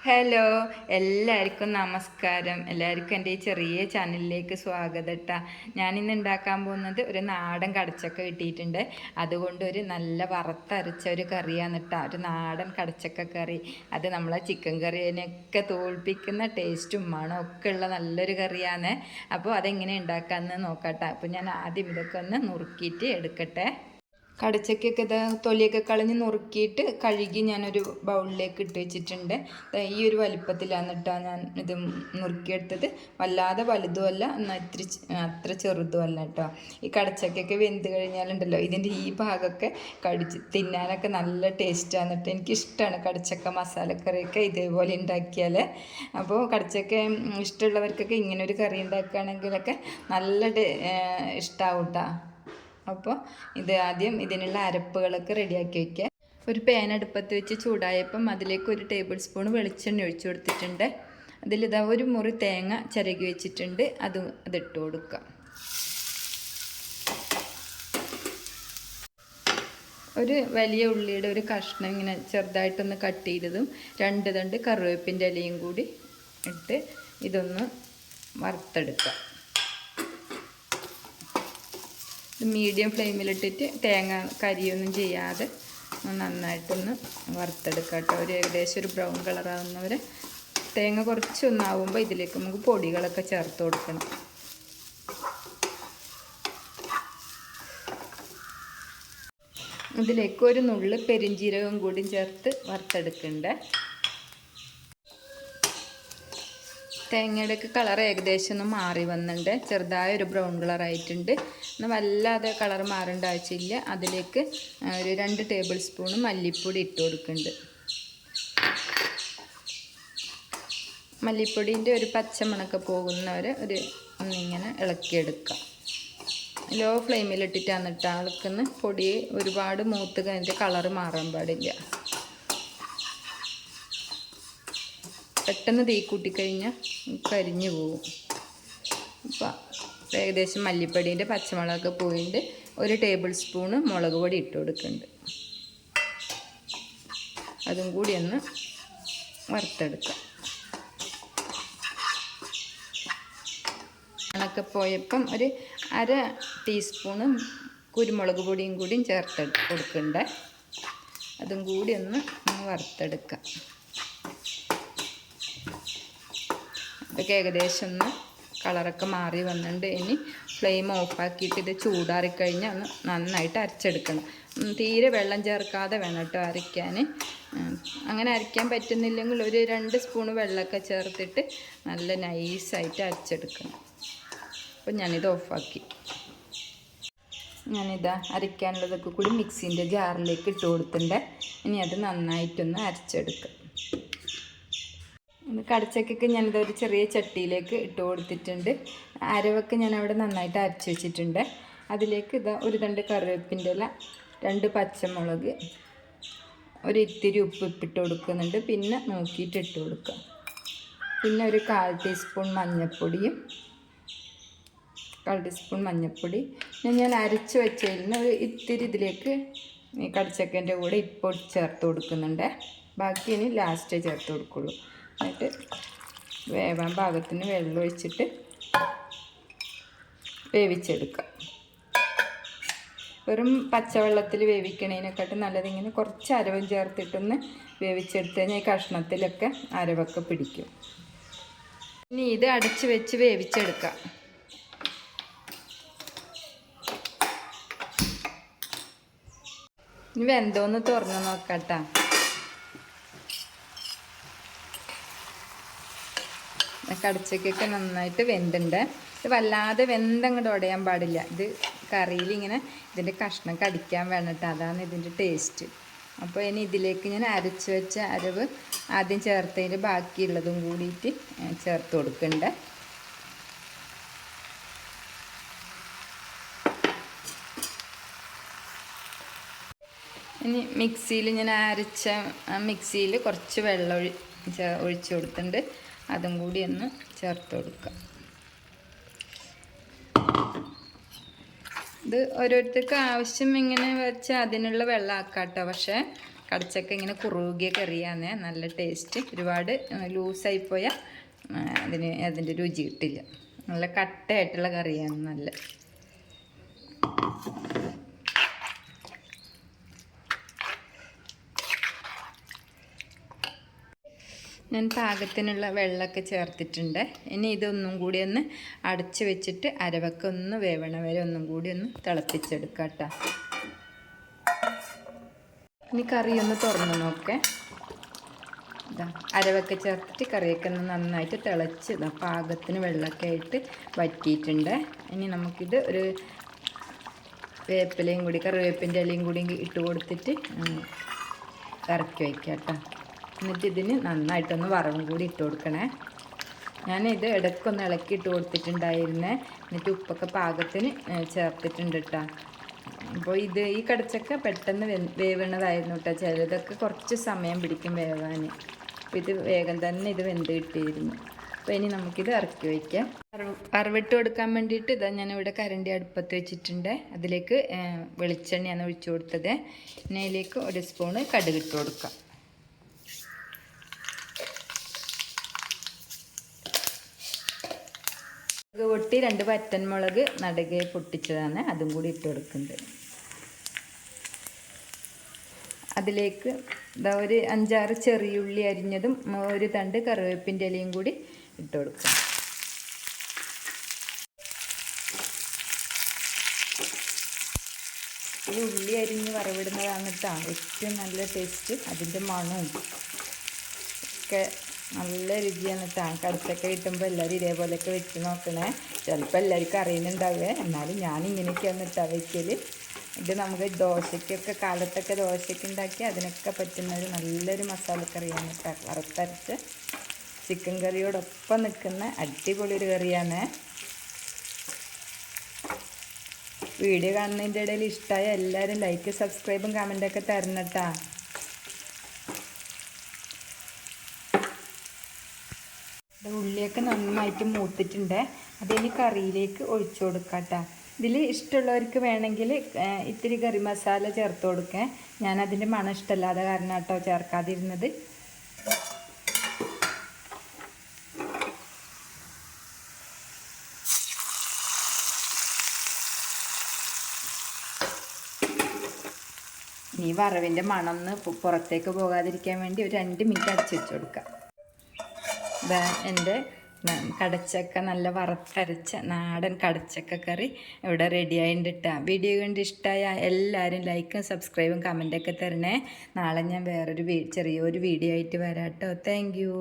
Hello, എല്ലാവർക്കും നമസ്കാരം. എല്ലാവർക്കും എൻ്റെ ഈ ചെറിയ ചാനലിലേക്ക് സ്വാഗതം കേട്ടോ. ഞാനിന്ന് ഉണ്ടാക്കാൻ പോകുന്നത് ഒരു നാടൻ കടച്ചക്ക കിട്ടിയിട്ടുണ്ട്. അതുകൊണ്ട് ഒരു നല്ല വറുത്തരച്ച ഒരു കറിയാണ് കേട്ടോ. ഒരു നാടൻ കടച്ചക്ക കറി. അത് നമ്മളെ ചിക്കൻ കറിയൊക്കെ തോൽപ്പിക്കുന്ന ടേസ്റ്റും മണവും ഒക്കെ ഉള്ള നല്ലൊരു കറിയാണ്. അപ്പോൾ അതെങ്ങനെ ഉണ്ടാക്കാമെന്ന് നോക്കട്ടെ. അപ്പോൾ ഞാൻ ആദ്യം ഇതൊക്കെ ഒന്ന് നുറുക്കിയിട്ട് എടുക്കട്ടെ. കടച്ചക്കയൊക്കെ ഇത് തൊലിയൊക്കെ കളഞ്ഞ് നുറുക്കിയിട്ട് കഴുകി ഞാനൊരു ബൗളിലേക്ക് ഇട്ട് വെച്ചിട്ടുണ്ട്. ഈ ഒരു വലിപ്പത്തിലാണ് കേട്ടോ ഞാൻ ഇത് നുറുക്കിയെടുത്തത്. വല്ലാതെ വലുതുമല്ല, എന്നാൽ അത്ര ചെറുതുമല്ല കേട്ടോ. ഈ കടച്ചക്കയൊക്കെ വെന്ത് കഴിഞ്ഞാലുണ്ടല്ലോ, ഇതിൻ്റെ ഈ ഭാഗമൊക്കെ കടിച്ച് തിന്നാനൊക്കെ നല്ല ടേസ്റ്റാണ് കേട്ടോ. എനിക്കിഷ്ടമാണ് കടച്ചക്ക മസാലക്കറിയൊക്കെ ഇതേപോലെ ഉണ്ടാക്കിയാൽ. അപ്പോൾ കടച്ചക്ക ഇഷ്ടമുള്ളവർക്കൊക്കെ ഇങ്ങനൊരു കറി ഉണ്ടാക്കുകയാണെങ്കിലൊക്കെ നല്ല ഇഷ്ടമാവും കേട്ടോ. അപ്പോൾ ഇത് ആദ്യം ഇതിനുള്ള അരപ്പുകളൊക്കെ റെഡിയാക്കി വയ്ക്കുക. ഒരു പാൻ അടുപ്പത്ത് വെച്ച് ചൂടായപ്പം അതിലേക്ക് 1 ടേബിൾ സ്പൂൺ വെളിച്ചെണ്ണ ഒഴിച്ചു കൊടുത്തിട്ടുണ്ട്. അതിലിതാ ഒരു മുറി തേങ്ങ ചിരകി വെച്ചിട്ടുണ്ട്. അതിട്ട് കൊടുക്കുക. ഒരു വലിയ ഉള്ളിയുടെ ഒരു കഷ്ണം ഇങ്ങനെ ചെറുതായിട്ടൊന്ന് കട്ട് ചെയ്തതും 2 തണ്ട് കറിവേപ്പിൻ്റെ ഇലയും കൂടി ഇട്ട് ഇതൊന്ന് വറുത്തെടുക്കുക. മീഡിയം ഫ്ലെയിമിലിട്ടിട്ട് തേങ്ങ കരിയൊന്നും ചെയ്യാതെ നന്നായിട്ടൊന്ന് വറുത്തെടുക്കുക കേട്ടോ. ഒരു ഏകദേശം ഒരു ബ്രൗൺ കളറാവുന്നവരെ തേങ്ങ കുറച്ചൊന്നാവുമ്പോൾ ഇതിലേക്ക് നമുക്ക് പൊടികളൊക്കെ ചേർത്ത് കൊടുക്കണം. ഇതിലേക്ക് ഒരു നുള്ള് പെരിഞ്ജീരകം കൂടി ചേർത്ത് വറുത്തെടുക്കണ്ടേ. തേങ്ങയുടെയൊക്കെ കളർ ഏകദേശം ഒന്ന് മാറി വന്നിട്ടുണ്ട്. ചെറുതായ ഒരു ബ്രൗൺ കളറായിട്ടുണ്ട്. എന്നാൽ വല്ലാതെ കളർ മാറേണ്ട ആവശ്യമില്ല. അതിലേക്ക് ഒരു 2 ടേബിൾ സ്പൂൺ മല്ലിപ്പൊടി ഇട്ട് കൊടുക്കുന്നുണ്ട്. മല്ലിപ്പൊടീൻ്റെ ഒരു പച്ചമണൊക്കെ പോകുന്നവരെ ഒന്നിങ്ങനെ ഇളക്കിയെടുക്കുക. ലോ ഫ്ലെയിമിലിട്ടിട്ടാണ് ഇട്ട് ഇളക്കുന്നത്. പൊടി ഒരുപാട് മൂത്ത് കഴിഞ്ഞിട്ട് കളർ മാറാൻ പാടില്ല. പെട്ടെന്ന് തീ കൂട്ടിക്കഴിഞ്ഞാൽ കരിഞ്ഞു പോകും. അപ്പോൾ ഏകദേശം മല്ലിപ്പൊടീൻ്റെ പച്ചമുളകൊക്കെ പോയിട്ട് 1 ടേബിൾ സ്പൂണ് മുളക് പൊടി ഇട്ട് കൊടുക്കുന്നുണ്ട്. അതും കൂടി ഒന്ന് വറുത്തെടുക്കാം. മണമൊക്കെ പോയപ്പം ഒരു 1/2 ടീസ്പൂണ് കുരുമുളക് പൊടിയും കൂടിയും ചേർത്ത് കൊടുക്കുന്നുണ്ട്. അതും കൂടി ഒന്ന് വറുത്തെടുക്കാം. ഇതൊക്കെ ഏകദേശം ഒന്ന് കളറൊക്കെ മാറി വന്നിട്ടുണ്ട്. ഇനി ഫ്ലെയിം ഓഫാക്കിയിട്ട് ഇത് ചൂടാറിക്കഴിഞ്ഞാൽ ഒന്ന് നന്നായിട്ട് അരച്ചെടുക്കണം. തീരെ വെള്ളം ചേർക്കാതെ വേണം കേട്ടോ അരയ്ക്കാൻ. അങ്ങനെ അരയ്ക്കാൻ പറ്റുന്നില്ലെങ്കിൽ ഒരു 2 സ്പൂൺ വെള്ളമൊക്കെ ചേർത്തിട്ട് നല്ല നൈസായിട്ട് അരച്ചെടുക്കണം. അപ്പോൾ ഞാനിത് ഓഫാക്കി. ഞാനിതാ അരയ്ക്കാനുള്ളതൊക്കെ കൂടി മിക്സിൻ്റെ ജാറിലേക്ക് ഇട്ട് കൊടുത്തിട്ടുണ്ട്. ഇനി അത് നന്നായിട്ടൊന്ന് അരച്ചെടുക്കാം. കടച്ചക്കൊക്കെ ഞാനിത് ഒരു ചെറിയ ചട്ടിയിലേക്ക് ഇട്ട് കൊടുത്തിട്ടുണ്ട്. അരവൊക്കെ ഞാൻ അവിടെ നന്നായിട്ട് അരച്ച് വെച്ചിട്ടുണ്ട്. അതിലേക്ക് ഇതാ 1 തണ്ട് കറിവേപ്പിൻ്റെ ഇല, 2 പച്ചമുളക്, ഒരു ഇത്തിരി ഉപ്പ് ഇട്ട് കൊടുക്കുന്നുണ്ട്. പിന്നെ നോക്കിയിട്ട് ഇട്ട് കൊടുക്കുക. പിന്നെ ഒരു 1/4 ടീസ്പൂൺ മഞ്ഞൾപ്പൊടിയും 1/4 ടീസ്പൂൺ മഞ്ഞൾപ്പൊടി. ഞാൻ അരച്ച് വെച്ചതിൽ നിന്ന് ഒരു ഇത്തിരി ഇതിലേക്ക് ഈ കടച്ചക്കൻ്റെ കൂടെ ഇപ്പോൾ ചേർത്ത് കൊടുക്കുന്നുണ്ട്. ബാക്കി ഇനി ലാസ്റ്റേ ചേർത്ത് കൊടുക്കുള്ളൂ. എന്നിട്ട് വേവാൻ പാകത്തിന് വെള്ളം ഒഴിച്ചിട്ട് വേവിച്ചെടുക്കുക. വെറും പച്ചവെള്ളത്തിൽ വേവിക്കണതിനെക്കാട്ടും നല്ലതിങ്ങനെ കുറച്ച് അരവും ചേർത്തിട്ടൊന്ന് വേവിച്ചെടുത്ത് കഴിഞ്ഞാൽ ഈ കഷ്ണത്തിലൊക്കെ അരവൊക്കെ പിടിക്കും. ഇനി ഇത് അടച്ച് വെച്ച് വേവിച്ചെടുക്കാം. ഇനി വെന്തോന്ന് തുറന്ന് നോക്കാട്ടോ. കടച്ചക്കൊക്കെ നന്നായിട്ട് വെന്തുണ്ട്. ഇത് വല്ലാതെ വെന്തങ്ങോട്ട് ഉടയാൻ പാടില്ല. ഇത് കറിയിൽ ഇങ്ങനെ ഇതിൻ്റെ കഷ്ണം കടിക്കാൻ വേണ്ടിയിട്ട്, അതാണ് ഇതിൻ്റെ ടേസ്റ്റ്. അപ്പോൾ ഇനി ഇതിലേക്ക് ഞാൻ അരച്ച് വെച്ച അരവ് ആദ്യം ചേർത്തതിൻ്റെ ബാക്കിയുള്ളതും കൂടിയിട്ട് ചേർത്ത് കൊടുക്കുന്നുണ്ട്. ഇനി മിക്സിയിൽ ഞാൻ അരച്ച മിക്സിയിൽ കുറച്ച് വെള്ളം ഒഴിച്ച് കൊടുത്തിട്ടുണ്ട്. അതും കൂടി ഒന്ന് ചേർത്ത് കൊടുക്കുക. ഇത് ഓരോരുത്തർക്ക് ആവശ്യം ഇങ്ങനെ വെച്ചാൽ അതിനുള്ള വെള്ളം ആക്കാം കേട്ടോ. പക്ഷേ കടച്ചക്ക ഇങ്ങനെ കുറുകിയ കറിയാന്ന് നല്ല ടേസ്റ്റ്. ഒരുപാട് ലൂസായിപ്പോയാൽ അതിൻ്റെ രുചി കിട്ടില്ല. നല്ല കട്ടയായിട്ടുള്ള കറിയാണ് നല്ല. ഞാൻ പാകത്തിനുള്ള വെള്ളമൊക്കെ ചേർത്തിട്ടുണ്ട്. ഇനി ഇതൊന്നും കൂടി ഒന്ന് അടച്ച് വെച്ചിട്ട് അരവൊക്കെ ഒന്ന് വേവണ വരെ ഒന്നും കൂടി ഒന്ന് തിളപ്പിച്ചെടുക്കാം കേട്ടോ. ഇനി കറി ഒന്ന് തുറന്ന് നോക്കേ. ഇതാ അരവൊക്കെ ചേർത്തിട്ട് കറിയൊക്കെ ഒന്ന് നന്നായിട്ട് തിളച്ച് പാകത്തിന് വെള്ളമൊക്കെ ആയിട്ട് വറ്റിയിട്ടുണ്ട്. ഇനി നമുക്കിത് ഒരു വേപ്പിലയും കൂടി കറിവേപ്പിൻ്റെ ഇലയും കൂടി ഇട്ട് കൊടുത്തിട്ട് ഇറക്കി വയ്ക്കാം കേട്ടോ. എന്നിട്ട് ഇതിന് നന്നായിട്ടൊന്ന് വറവും കൂടി ഇട്ട് കൊടുക്കണേ. ഞാനിത് ഇടയ്ക്കൊന്ന് ഇളക്കി ഇട്ട് കൊടുത്തിട്ടുണ്ടായിരുന്നേ. എന്നിട്ട് ഉപ്പൊക്കെ പാകത്തിന് ചേർത്തിട്ടുണ്ട് കേട്ടോ. അപ്പോൾ ഈ കടച്ചക്ക പെട്ടെന്ന് വേവണതായിരുന്നു കേട്ടോ. ചിലതൊക്കെ കുറച്ച് സമയം പിടിക്കും വേവാൻ. അപ്പോൾ ഇത് വേഗം തന്നെ ഇത് വെന്ത് കിട്ടിയിരുന്നു. അപ്പോൾ ഇനി നമുക്കിത് ഇറക്കി വയ്ക്കാം. വറവിട്ട് കൊടുക്കാൻ വേണ്ടിയിട്ട് ഇതാ ഞാനിവിടെ കരണ്ടി അടുപ്പത്ത് വെച്ചിട്ടുണ്ട്. അതിലേക്ക് വെളിച്ചെണ്ണയാണ് ഒഴിച്ചു കൊടുത്തത്. പിന്നെ അതിലേക്ക് 1 സ്പൂണ് കടുകിട്ട് കൊടുക്കാം. പൊട്ടി 2 വറ്റൻമുളക് നടുകെ പൊട്ടിച്ചതാണ്, അതും കൂടി ഇട്ട് കൊടുക്കുന്നുണ്ട്. അതിലേക്ക് ഒരു 5-6 ചെറിയുള്ളി അരിഞ്ഞതും 1 തണ്ട് കറിവേപ്പിൻ്റെ ഇലയും കൂടി ഇട്ട് കൊടുക്കാം. ഈ ഉള്ളി അരിഞ്ഞ് വറവിടുന്നതാണ് കേട്ടോ ഏറ്റവും നല്ല ടേസ്റ്റ്. അതിൻ്റെ മണവും ഒക്കെ നല്ല രുചിയാണ് കേട്ടോ. കടച്ചക്ക കിട്ടുമ്പോൾ എല്ലാവരും ഇതേപോലെയൊക്കെ വെച്ച് നോക്കണേ. ചിലപ്പോൾ എല്ലാവർക്കും അറിയുന്നുണ്ടാവുക, എന്നാലും ഞാനിങ്ങനെയൊക്കെയാണ് കേട്ടോ വയ്ക്കൽ. ഇത് നമുക്ക് ദോശയ്ക്കൊക്കെ കാലത്തൊക്കെ ദോശയ്ക്ക് ഉണ്ടാക്കി അതിനൊക്കെ പറ്റുന്ന ഒരു നല്ലൊരു മസാലക്കറിയാണ് കേട്ടോ. വറുത്തരച്ച് ചിക്കൻ കറിയോടൊപ്പം നിൽക്കുന്ന അടിപൊളി ഒരു കറിയാണ്. വീഡിയോ കാണുന്നതിൻ്റെ ഇടയിൽ ഇഷ്ടമായ എല്ലാവരും ലൈക്ക് സബ്സ്ക്രൈബും കമൻറ്റൊക്കെ തരണം കേട്ടോ. ഉള്ളിയൊക്കെ നന്നായിട്ട് മൂത്തിട്ടുണ്ട്. അതിന് കറിയിലേക്ക് ഒഴിച്ചു കൊടുക്കാം കേട്ടോ. ഇതിൽ ഇഷ്ടമുള്ളവർക്ക് വേണമെങ്കിൽ ഇത്തിരി കറി മസാല ചേർത്ത് കൊടുക്കാം. ഞാനതിൻ്റെ മണം ഇഷ്ടമല്ലാതെ കാരണം കേട്ടോ ചേർക്കാതിരുന്നത്. ഈ വറവിൻ്റെ മണം പുറത്തേക്ക് പോകാതിരിക്കാൻ വേണ്ടി ഒരു 2 മിനിറ്റ് അടച്ചു വെച്ച് കൊടുക്കാം. ഇതാ എൻ്റെ കടച്ചക്ക നല്ല വറുത്തരച്ച നാടൻ കടച്ചക്ക കറി ഇവിടെ റെഡി ആയിട്ടുണ്ട് കേട്ടോ. വീഡിയോ കണ്ട് ഇഷ്ടമായ എല്ലാവരും ലൈക്കും സബ്സ്ക്രൈബും കമൻറ്റൊക്കെ തരണേ. നാളെ ഞാൻ വേറൊരു ചെറിയൊരു വീഡിയോ ആയിട്ട് വരാം കേട്ടോ. Thank you.